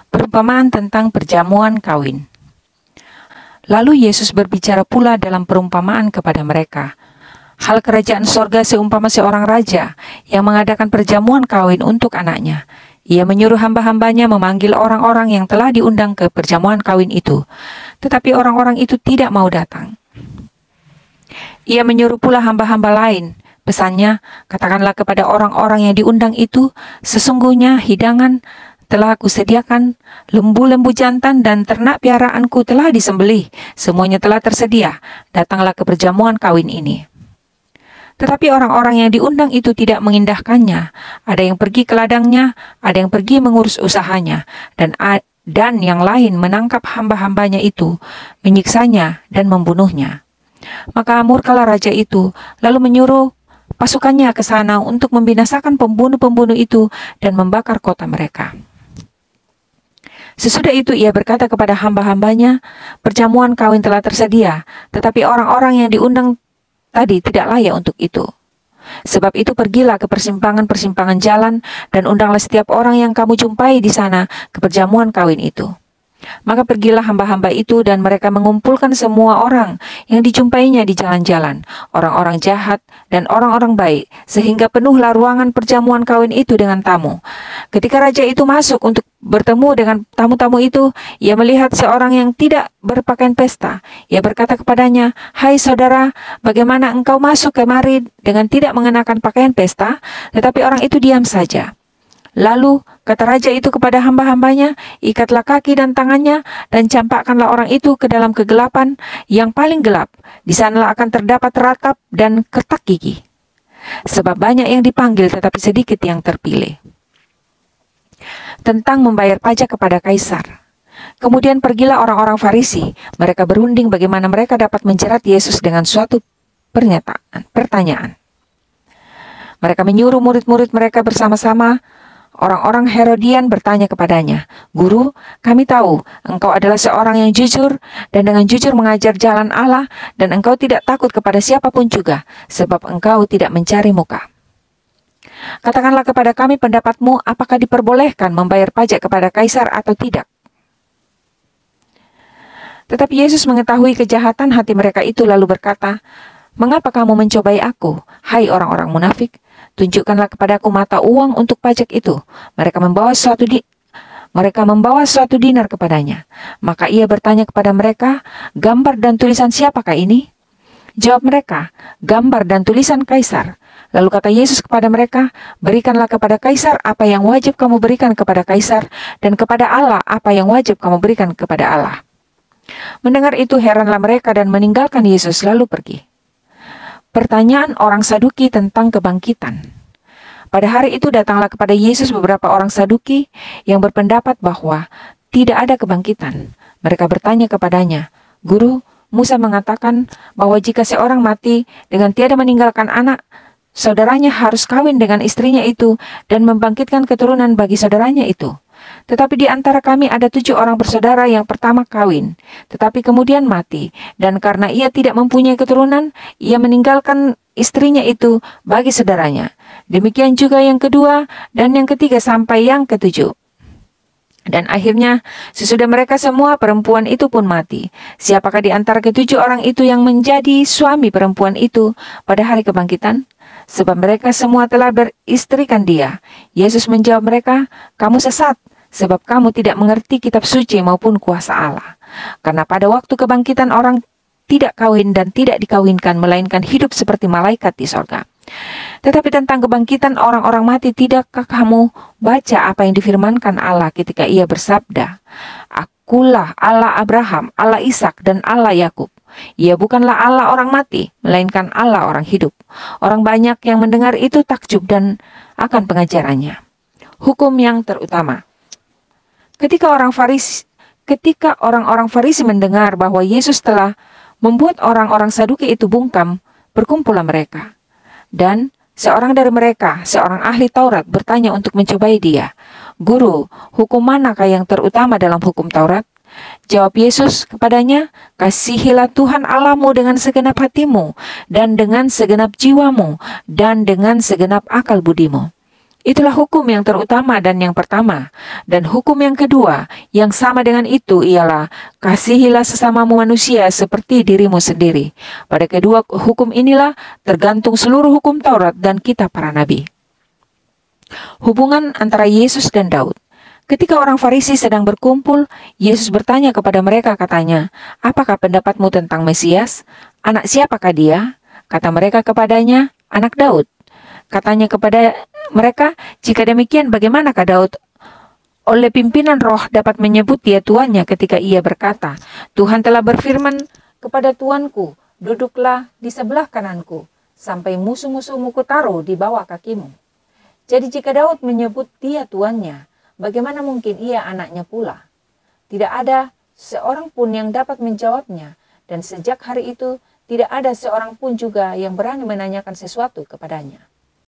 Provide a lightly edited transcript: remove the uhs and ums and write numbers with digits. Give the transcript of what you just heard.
Perumpamaan tentang perjamuan kawin. Lalu Yesus berbicara pula dalam perumpamaan kepada mereka. Hal kerajaan sorga seumpama seorang raja yang mengadakan perjamuan kawin untuk anaknya. Ia menyuruh hamba-hambanya memanggil orang-orang yang telah diundang ke perjamuan kawin itu. Tetapi orang-orang itu tidak mau datang. Ia menyuruh pula hamba-hamba lain. Pesannya, katakanlah kepada orang-orang yang diundang itu, sesungguhnya hidangan telah kusediakan, lembu-lembu jantan dan ternak piaraanku telah disembelih, semuanya telah tersedia, datanglah ke perjamuan kawin ini. Tetapi orang-orang yang diundang itu tidak mengindahkannya, ada yang pergi ke ladangnya, ada yang pergi mengurus usahanya, dan yang lain menangkap hamba-hambanya itu, menyiksanya dan membunuhnya. Maka murkalah raja itu, lalu menyuruh pasukannya ke sana untuk membinasakan pembunuh-pembunuh itu dan membakar kota mereka. Sesudah itu ia berkata kepada hamba-hambanya, perjamuan kawin telah tersedia, tetapi orang-orang yang diundang tadi tidak layak untuk itu. Sebab itu pergilah ke persimpangan-persimpangan jalan dan undanglah setiap orang yang kamu jumpai di sana ke perjamuan kawin itu. Maka pergilah hamba-hamba itu dan mereka mengumpulkan semua orang yang dijumpainya di jalan-jalan, orang-orang jahat dan orang-orang baik, sehingga penuhlah ruangan perjamuan kawin itu dengan tamu. Ketika raja itu masuk untuk bertemu dengan tamu-tamu itu, ia melihat seorang yang tidak berpakaian pesta. Ia berkata kepadanya, "Hai saudara, bagaimana engkau masuk kemari dengan tidak mengenakan pakaian pesta?" Tetapi orang itu diam saja. Lalu kata raja itu kepada hamba-hambanya, ikatlah kaki dan tangannya dan campakkanlah orang itu ke dalam kegelapan yang paling gelap. Di sanalah akan terdapat ratap dan kertak gigi. Sebab banyak yang dipanggil tetapi sedikit yang terpilih. Tentang membayar pajak kepada kaisar. Kemudian pergilah orang-orang Farisi. Mereka berunding bagaimana mereka dapat menjerat Yesus dengan suatu pertanyaan. Mereka menyuruh murid-murid mereka bersama-sama. Orang-orang Herodian bertanya kepadanya, "Guru, kami tahu engkau adalah seorang yang jujur dan dengan jujur mengajar jalan Allah dan engkau tidak takut kepada siapapun juga, sebab engkau tidak mencari muka. Katakanlah kepada kami pendapatmu, apakah diperbolehkan membayar pajak kepada kaisar atau tidak?" Tetapi Yesus mengetahui kejahatan hati mereka itu lalu berkata, "Mengapa kamu mencobai aku, hai orang-orang munafik? Tunjukkanlah kepadaku mata uang untuk pajak itu." Mereka membawa suatu dinar kepadanya. Maka ia bertanya kepada mereka, "Gambar dan tulisan siapakah ini?" Jawab mereka, "Gambar dan tulisan kaisar." Lalu kata Yesus kepada mereka, "Berikanlah kepada kaisar apa yang wajib kamu berikan kepada kaisar, dan kepada Allah apa yang wajib kamu berikan kepada Allah." Mendengar itu heranlah mereka dan meninggalkan Yesus lalu pergi. Pertanyaan orang Saduki tentang kebangkitan. Pada hari itu datanglah kepada Yesus beberapa orang Saduki yang berpendapat bahwa tidak ada kebangkitan. Mereka bertanya kepadanya, "Guru, Musa mengatakan bahwa jika seorang mati dengan tiada meninggalkan anak, saudaranya harus kawin dengan istrinya itu dan membangkitkan keturunan bagi saudaranya itu. Tetapi di antara kami ada 7 orang bersaudara yang pertama kawin, tetapi kemudian mati, dan karena ia tidak mempunyai keturunan, ia meninggalkan istrinya itu bagi saudaranya. Demikian juga yang kedua dan yang ketiga sampai yang ketujuh. Dan akhirnya sesudah mereka semua perempuan itu pun mati. Siapakah di antara ke-7 orang itu yang menjadi suami perempuan itu pada hari kebangkitan? Sebab mereka semua telah beristrikan dia." Yesus menjawab mereka, "Kamu sesat, sebab kamu tidak mengerti kitab suci maupun kuasa Allah. Karena pada waktu kebangkitan orang tidak kawin dan tidak dikawinkan, melainkan hidup seperti malaikat di sorga. Tetapi tentang kebangkitan orang-orang mati, tidakkah kamu baca apa yang difirmankan Allah ketika ia bersabda, 'Akulah Allah Abraham, Allah Ishak, dan Allah Yakub.' Ia bukanlah Allah orang mati, melainkan Allah orang hidup." Orang banyak yang mendengar itu takjub dan akan pengajarannya. Hukum yang terutama. Ketika orang-orang Farisi mendengar bahwa Yesus telah membuat orang-orang Saduki itu bungkam, berkumpullah mereka. Dan seorang dari mereka, seorang ahli Taurat, bertanya untuk mencobai dia, "Guru, hukum manakah yang terutama dalam hukum Taurat?" Jawab Yesus kepadanya, "Kasihilah Tuhan Allahmu dengan segenap hatimu, dan dengan segenap jiwamu, dan dengan segenap akal budimu." Itulah hukum yang terutama dan yang pertama. Dan hukum yang kedua, yang sama dengan itu ialah, kasihilah sesamamu manusia seperti dirimu sendiri. Pada kedua hukum inilah tergantung seluruh hukum Taurat dan kitab para nabi. Hubungan antara Yesus dan Daud. Ketika orang Farisi sedang berkumpul, Yesus bertanya kepada mereka, katanya, "Apakah pendapatmu tentang Mesias? Anak siapakah dia?" Kata mereka kepadanya, "Anak Daud." Katanya kepada mereka, "Jika demikian, bagaimanakah Daud oleh pimpinan roh dapat menyebut dia tuannya ketika ia berkata, 'Tuhan telah berfirman kepada Tuanku, duduklah di sebelah kananku, sampai musuh-musuhmu kutaruh di bawah kakimu.' Jadi jika Daud menyebut dia tuannya, bagaimana mungkin ia anaknya pula?" Tidak ada seorang pun yang dapat menjawabnya, dan sejak hari itu tidak ada seorang pun juga yang berani menanyakan sesuatu kepadanya.